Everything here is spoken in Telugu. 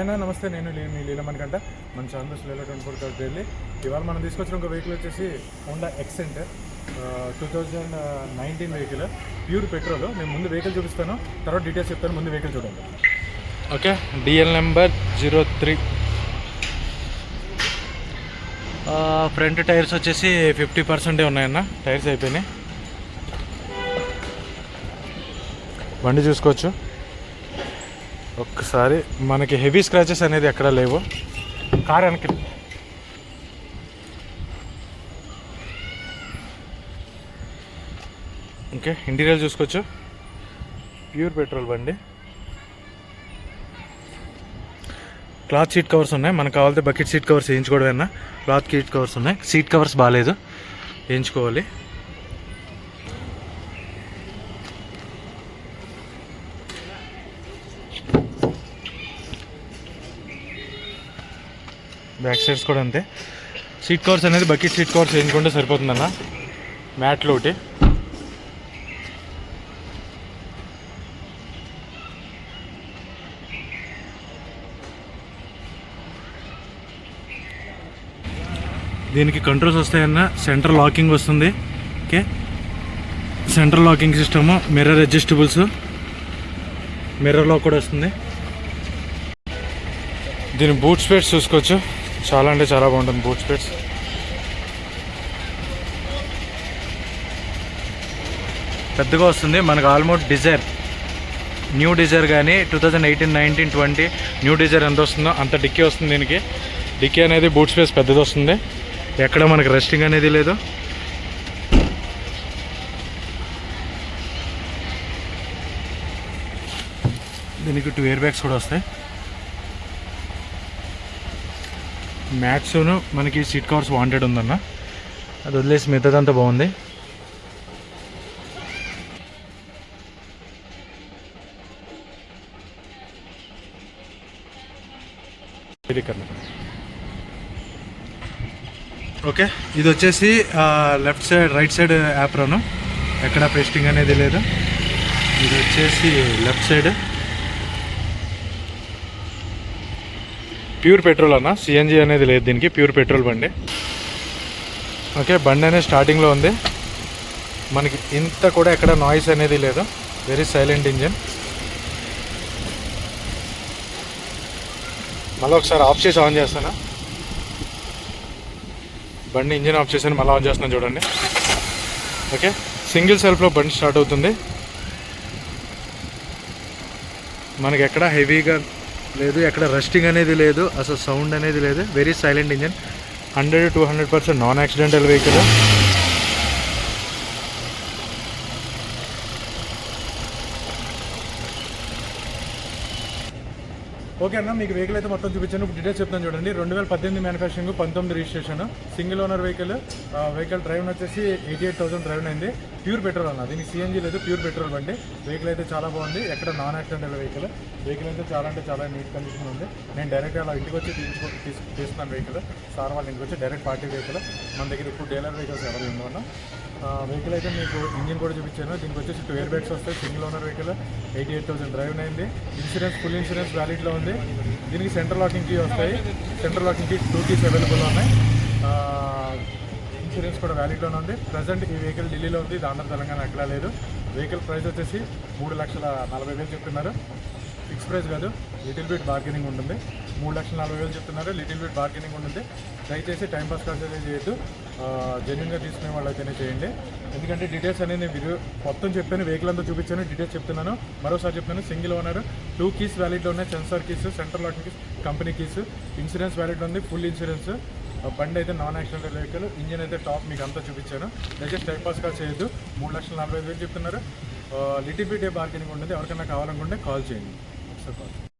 అయినా నమస్తే, నేను మీ లీలమణికంట. మన ఛానల్ లీలా 24 డైలీ. ఇవాళ మనం తీసుకొచ్చిన ఒక వెహికల్ వచ్చేసి హోండా ఎక్సెంట్ 2019 వెహికల్, ప్యూర్ పెట్రోల్. నేను ముందు వెహికల్ చూపిస్తాను, తర్వాత డీటెయిల్స్ చెప్తాను. ముందు వెహికల్ చూడండి. Okay, DL number 03. Front tyres వచ్చేసి 50% ఉన్నాయన్న, టైర్స్ అయిపోయినాయి. బండి చూసుకోవచ్చు ఒక్కసారి. మనకి హెవీ స్క్రాచెస్ అనేది ఎక్కడా లేవు. కార్ వెనక్కి ఓకే. ఇంటీరియర్ చూసుకోవచ్చు, ప్యూర్ పెట్రోల్ బండి. క్లాత్ సీట్ కవర్స్ ఉన్నాయి. మనకు కావాలంటే బకెట్ సీట్ కవర్స్ వేయించుకోవడమేనా. క్లాత్ సీట్ కవర్స్ ఉన్నాయి. సీట్ కవర్స్ బాగాలేదు, వేయించుకోవాలి. బ్యాక్ సైడ్స్ కూడా అంతే. సీట్ కవర్స్ అనేది బకెట్ సీట్ కవర్స్ వేయించుకుంటే సరిపోతుందన్న. మ్యాట్లు ఒకటి. దీనికి కంట్రోల్స్ వస్తాయన్న. సెంట్రల్ లాకింగ్ వస్తుంది. Okay, central locking system, mirror adjustables, mirror lock కూడా వస్తుంది. దీని బూట్ స్పేస్ చూసుకోవచ్చు, చాలా అంటే చాలా బాగుంటుంది బూట్ స్పేస్. పెద్దగా వస్తుంది మనకు. ఆల్మోస్ట్ డిజైర్, న్యూ డిజైర్ కానీ 2018, 19, 20 న్యూ డిజైర్ ఎంత వస్తుందో అంత డిక్కీ వస్తుంది దీనికి. డిక్కీ అనేది బూట్ స్పేస్ పెద్దది వస్తుంది, ఎక్కడ మనకు రెస్టింగ్ అనేది లేదు. దీనికి 2 ఎయిర్ బ్యాగ్స్ కూడా వస్తాయి. మ్యాట్స్ను మనకి సీట్ కవర్స్ వాంటెడ్ ఉందన్న, అది వదిలేసి మిగతాదంతా బాగుంది. ఓకే, ఇది వచ్చేసి లెఫ్ట్ సైడ్, రైట్ సైడ్ యాప్రాను, ఎక్కడ పేస్టింగ్ అనేది లేదు. ఇది వచ్చేసి లెఫ్ట్ సైడ్ ప్యూర్ పెట్రోల్ అన్న, సిఎన్జి అనేది లేదు దీనికి, ప్యూర్ పెట్రోల్ బండి. ఓకే, బండి అనేది స్టార్టింగ్లో ఉంది. మనకి ఇంత కూడా ఎక్కడ నాయిస్ అనేది లేదు, వెరీ సైలెంట్ ఇంజిన్. మళ్ళీ ఒకసారి ఆఫ్ చేసి ఆన్ చేస్తాను. బండి ఇంజిన్ ఆఫ్ చేసి మళ్ళీ ఆన్ చేస్తున్నాను చూడండి. ఓకే, సింగిల్ సెల్ఫ్లో బండి స్టార్ట్ అవుతుంది. మనకి ఎక్కడ హెవీగా లేదు, ఎక్కడ రస్టింగ్ అనేది లేదు, అసలు సౌండ్ అనేది లేదు. Very silent engine. 100-200% non accidental vehicle. Okay అన్న, మీకు వెహికల్ అయితే మొత్తం చూపించాను. ఇప్పుడు డీటెయిల్స్ చెప్తాను చూడండి. 2018 manufacturing, 19 registration, single owner vehicle. Vehicle drive వచ్చేసి 88,000 డ్రైవ్ అయింది. ప్యూర్ పెట్రోల్ అన్న, దీనికి సిఎన్జీ లేదు, ప్యూర్ పెట్రోల్ బండి. వెహికల్ అయితే చాలా బాగుంది, ఎక్కడ నాన్ యాక్సిడెంటల్ వెహికల్. వెహికల్ అయితే చాలా అంటే చాలా నీట్ కండిషన్ ఉంది. నేను డైరెక్ట్ అలా ఇంటికి వచ్చి తీసుకున్నాను వెహికల్. సార్ వాళ్ళ ఇంటికి వచ్చి డైరెక్ట్ పార్టీ వెహికల్. మన దగ్గర ఇప్పుడు డీలర్ వెహికల్స్ ఎవరు ఉండవన్నా. వెహికల్ అయితే మీకు ఇంజిన్ కూడా చూపించాను. దీనికి వచ్చేసి 2 ఎయిర్ బ్యాగ్స్ వస్తాయి. సింగిల్ ఓనర్ వెహికల్, 88,000 డ్రైవ్ అయింది. ఇన్సూరెన్స్, ఫుల్ ఇన్సూరెన్స్ వ్యాలిడ్లో ఉంది. దీనికి సెంట్రల్ లాకింగ్ కీ వస్తాయి. Central locking key 2 keys available ఉన్నాయి. ఇన్సూరెన్స్ కూడా వ్యాలిడ్లోనే ఉంది. ప్రజెంట్ ఈ వెహికల్ ఢిల్లీలో ఉంది, ఆంధ్ర తెలంగాణ ఎక్కడా లేదు. వెహికల్ ప్రైస్ వచ్చేసి 3,40,000 చెప్తున్నారు. ఫిక్స్ ప్రైస్ కాదు, లిటిల్ బిట్ బార్గెనింగ్ ఉంటుంది. 3,40,000 చెప్తున్నారు, లిటిల్ బిట్ బార్గెనింగ్ ఉంటుంది. దయచేసి టైంపాస్ కాల్స్ అనేది చేయొద్దు, జెన్యున్గా తీసుకునే వాళ్ళైతేనే చేయండి. ఎందుకంటే డీటెయిల్స్ అనేది మీరు మొత్తం చెప్పాను, వెహికల్ అంతా చూపించాను, డీటెయిల్స్ చెప్తున్నాను. మరోసారి చెప్తున్నాను, సింగిల్ ఓనర్, 2 కీస్ వ్యాలిడ్లో ఉన్నాయి. Censor keys, central locking keys, company keys, insurance valid ఉంది, ఫుల్ ఇన్సూరెన్స్. బండి అయితే నాన్ యాక్సిడెంటల్ వెహికల్. ఇంజిన్ అయితే టాప్, మీకు అంతా చూపించాను. దయచేసి టైంపాస్ కాల్ చేయొద్దు. 3,40,000 చెప్తున్నారు. లిటిల్ బిట్ బార్గెనింగ్ ఉంటుంది. ఎవరికైనా కావాలనుకుంటే కాల్ చేయండి.